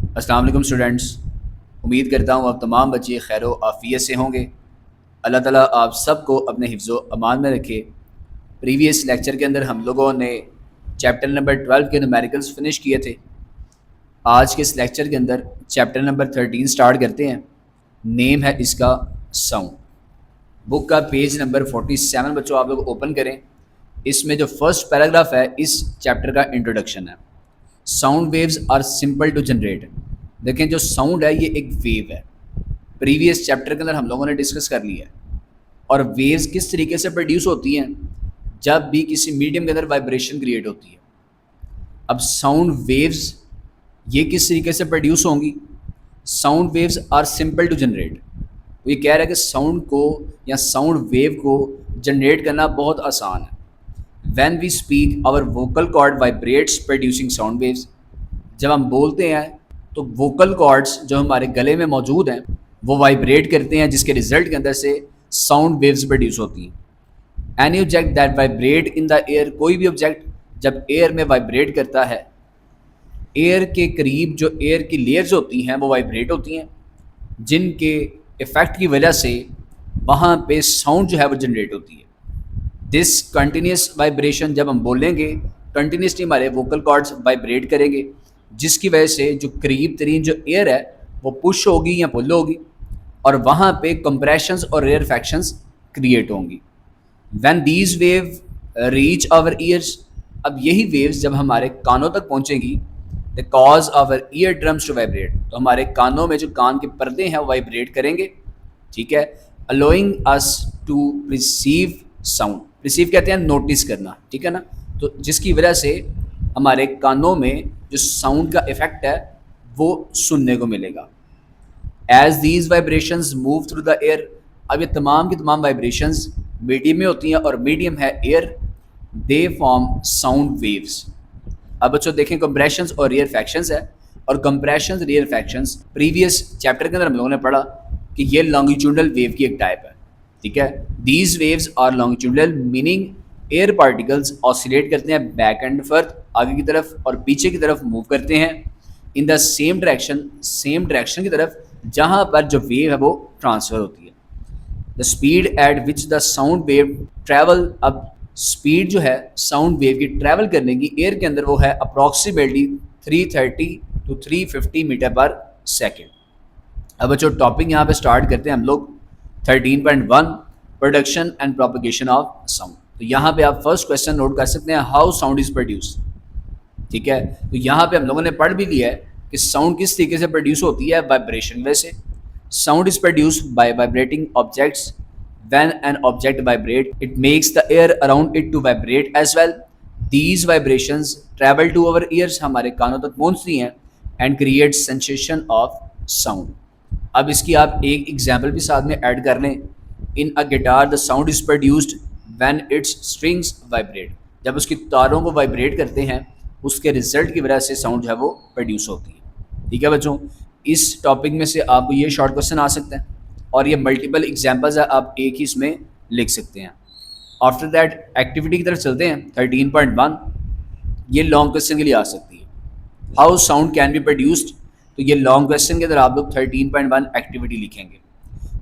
अस्सलाम वालेकुम स्टूडेंट्स। उम्मीद करता हूँ आप तमाम बच्चे खैर आफ़ियत से होंगे। अल्लाह ताला आप सबको अपने हिफ्ज़ अमान में रखे। प्रीवियस लेक्चर के अंदर हम लोगों ने चैप्टर नंबर 12 के न्यूमेरिकल्स फिनिश किए थे। आज के इस लेक्चर के अंदर चैप्टर नंबर 13 स्टार्ट करते हैं। नेम है इसका साउंड। बुक का पेज नंबर 47 बच्चों आप लोग ओपन करें। इसमें जो फर्स्ट पैराग्राफ है इस चैप्टर का इंट्रोडक्शन है। Sound waves are simple to generate. देखें, जो साउंड है ये एक वेव है। प्रीवियस चैप्टर के अंदर हम लोगों ने डिस्कस कर लिया है। और वेव्स किस तरीके से प्रोड्यूस होती हैं, जब भी किसी मीडियम के अंदर वाइब्रेशन क्रिएट होती है। अब साउंड वेव्स ये किस तरीके से प्रोड्यूस होंगी। Sound waves are simple to generate. ये कह रहा है कि साउंड को या साउंड वेव को जनरेट करना बहुत आसान है। When we speak, our vocal cord vibrates producing sound waves। जब हम बोलते हैं तो वोकल कॉर्ड्स जो हमारे गले में मौजूद हैं वो वाइब्रेट करते हैं, जिसके रिजल्ट के अंदर से साउंड वेव्स प्रोड्यूस होती हैं। Any object that vibrate in the air, कोई भी ऑब्जेक्ट जब एयर में वाइब्रेट करता है, एयर के करीब जो एयर की लेयर्स होती हैं वो वाइब्रेट होती हैं, जिनके इफ़ेक्ट की वजह से वहाँ पे साउंड जो है वो जनरेट होती है। दिस कंटिन्यूस वाइब्रेशन, जब हम बोलेंगे कंटिन्यूसली हमारे वोकल कॉर्ड्स वाइब्रेट करेंगे, जिसकी वजह से जो करीब तरीन जो एयर है वो पुश होगी या पुल होगी, और वहाँ पे कंप्रेशंस और रेयरफैक्शंस क्रिएट होंगी। When these wave reach our ears, अब यही वेव्स जब हमारे कानों तक पहुँचेंगी, the cause our eardrums to vibrate, तो हमारे कानों में जो कान के पर्दे हैं वो वाइब्रेट करेंगे। ठीक है, allowing us to receive sound. Receive कहते हैं नोटिस करना, ठीक है ना। तो जिसकी वजह से हमारे कानों में जो साउंड का इफेक्ट है वो सुनने को मिलेगा। As these vibrations move through the air, अब ये तमाम की तमाम वाइब्रेशंस मीडियम में होती हैं और मीडियम है air, they form sound waves. अब बच्चों देखें, कंप्रेशंस और रेयरफैक्शंस है, और कंप्रेशंस रेयरफैक्शंस प्रीवियस चैप्टर के अंदर हम लोगों ने पढ़ा कि ये लॉन्गिट्यूडनल वेव की एक टाइप है। ठीक है, these waves are longitudinal, meaning air particles oscillate करते हैं बैक एंड फर्थ, आगे की तरफ और पीछे की तरफ मूव करते हैं in the same direction, same direction की तरफ जहाँ पर जो वेव है वो ट्रांसफ़र होती है। The speed at which the sound wave travel, अब स्पीड जो है साउंड वेव की ट्रैवल करने की एयर के अंदर वो है अप्रॉक्सीमेटली 330 to 350 मीटर पर सेकेंड। अब बच्चों टॉपिक यहाँ पे स्टार्ट करते हैं हम लोग 13.1 production and propagation of sound. तो यहाँ पे आप फर्स्ट क्वेश्चन नोट कर सकते हैं, हाउ साउंड इज प्रोड्यूस। ठीक है, तो यहाँ पे हम लोगों ने पढ़ भी लिया है कि साउंड किस तरीके से प्रोड्यूस होती है, वाइब्रेशन वैसे। Sound is produce by vibrating objects. When an object vibrate it makes the air around it to vibrate as well. These vibrations travel to our ears, हमारे कानों तक पहुँचती हैं, and create sensation of sound. अब इसकी आप एक example भी साथ में ऐड कर लें। In a guitar the sound is produced when its strings vibrate, जब उसकी तारों को वाइब्रेट करते हैं उसके रिजल्ट की वजह से साउंड जो है वो प्रोड्यूस होती है। ठीक है बच्चों, इस टॉपिक में से आपको ये शॉर्ट क्वेश्चन आ सकते हैं, और ये मल्टीपल एग्जाम्पल्स है, आप एक ही इसमें लिख सकते हैं। आफ्टर दैट एक्टिविटी की तरफ चलते हैं 13.1। ये लॉन्ग क्वेश्चन के लिए आ सकती है, how sound can be produced. तो ये लॉन्ग क्वेश्चन के अंदर आप लोग 13.1 एक्टिविटी लिखेंगे।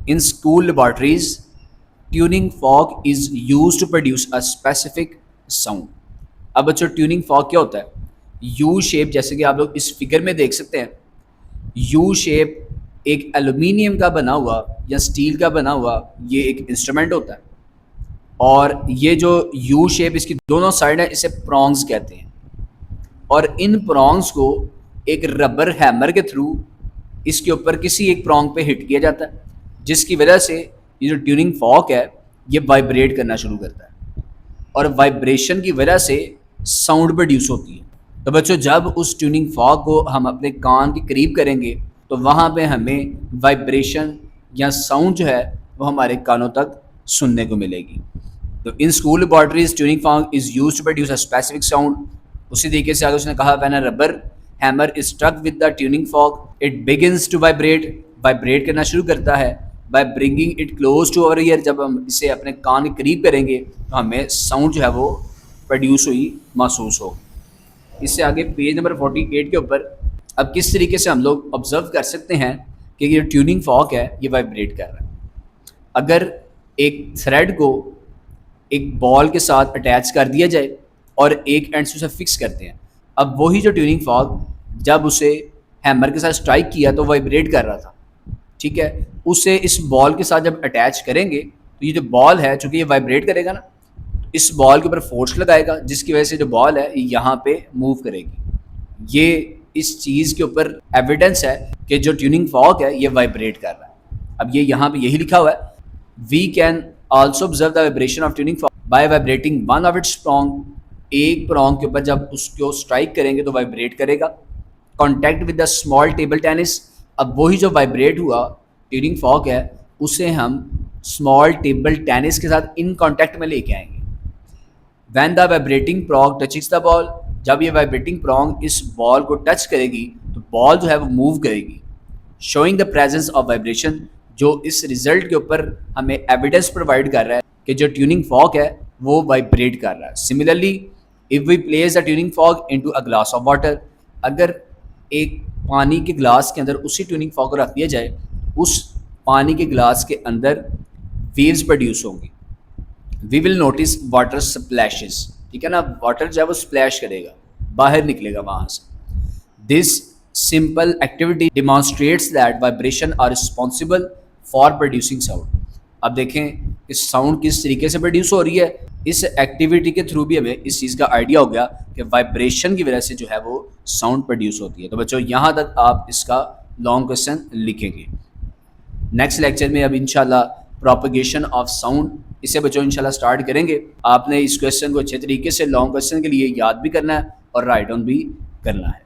In school laboratories tuning fork is use to produce a specific sound. अब बच्चों ट्यूनिंग फॉक क्या होता है, यू शेप, जैसे कि आप लोग इस फिगर में देख सकते हैं, यू शेप एक एल्यूमिनियम का बना हुआ या स्टील का बना हुआ ये एक इंस्ट्रूमेंट होता है, और ये जो यू शेप इसकी दोनों साइड है इसे प्रॉन्ग्स कहते हैं, और इन प्रॉन्ग्स को एक रबर हैमर के थ्रू इसके ऊपर किसी एक प्रॉन्ग पे हिट किया जाता है, जिसकी वजह से ये जो ट्यूनिंग फॉक है ये वाइब्रेट करना शुरू करता है, और वाइब्रेशन की वजह से साउंड प्रोड्यूस होती है। तो बच्चों जब उस ट्यूनिंग फॉक को हम अपने कान के करीब करेंगे तो वहाँ पे हमें वाइब्रेशन या साउंड जो है वो हमारे कानों तक सुनने को मिलेगी। तो in school laboratories tuning fork is use to produce a specific sound. उसी तरीके से आगे उसने कहा, when a rubber hammer is stuck with the tuning fork it begins to vibrate, vibrate करना शुरू करता है by bringing it close to our ear, जब हम इसे अपने कान के करीब करेंगे तो हमें साउंड जो है वो प्रोड्यूस हुई महसूस हो। इससे आगे पेज नंबर 48 के ऊपर अब किस तरीके से हम लोग ऑब्जर्व कर सकते हैं कि ये ट्यूनिंग फॉर्क है ये वाइब्रेट कर रहा है। अगर एक थ्रेड को एक बॉल के साथ अटैच कर दिया जाए और एक एंड से उसे फिक्स करते हैं, अब वही जो ट्यूनिंग फॉर्क जब उसे हैमर के साथ स्ट्राइक किया तो वाइब्रेट कर रहा था, ठीक है। उसे इस बॉल के साथ जब अटैच करेंगे तो ये जो बॉल है, चूंकि ये वाइब्रेट करेगा ना, इस बॉल के ऊपर फोर्स लगाएगा जिसकी वजह से जो बॉल है यहाँ पे मूव करेगी। ये इस चीज़ के ऊपर एविडेंस है कि जो ट्यूनिंग फॉर्क है ये वाइब्रेट कर रहा है। अब ये यहाँ पे यही लिखा हुआ है, we can also observe the vibration of tuning fork by vibrating one of its prong. एक प्रॉन्ग के ऊपर जब उसको स्ट्राइक करेंगे तो वाइब्रेट करेगा। Contact with the small table tennis, अब वही जो वाइब्रेट हुआ ट्यूनिंग फॉर्क है उसे हम स्मॉल टेबल टेनिस के साथ इन कॉन्टैक्ट में लेके आएंगे। When the vibrating prong touchings the ball, जब ये वाइब्रेटिंग प्रॉन्ग इस बॉल को टच करेगी तो बॉल जो है वो मूव करेगी, showing the presence of vibration, जो इस रिजल्ट के ऊपर हमें एविडेंस प्रोवाइड कर रहा है कि जो ट्यूनिंग फॉर्क है वो वाइब्रेट कर रहा है। Similarly if we place the tuning fork into a glass of water, अगर एक पानी के ग्लास के अंदर उसी ट्यूनिंग फॉर्क को रख दिया जाए, उस पानी के ग्लास के अंदर वेव्स प्रोड्यूस होंगी। We will notice water splashes, ठीक है ना, वाटर जो है वो स्प्लैश करेगा, बाहर निकलेगा वहाँ से। This simple activity demonstrates that vibration are responsible for producing sound. अब देखें इस साउंड किस तरीके से प्रोड्यूस हो रही है, इस एक्टिविटी के थ्रू भी हमें इस चीज़ का आइडिया हो गया कि वाइब्रेशन की वजह से जो है वो साउंड प्रोड्यूस होती है। तो बच्चों यहाँ तक आप इसका लॉन्ग क्वेश्चन लिखेंगे। नेक्स्ट लेक्चर में अब इंशाल्लाह प्रोपगेशन ऑफ साउंड, इसे बच्चों इंशाल्लाह स्टार्ट करेंगे। आपने इस क्वेश्चन को अच्छे तरीके से लॉन्ग क्वेश्चन के लिए याद भी करना है और राइट ऑन भी करना है।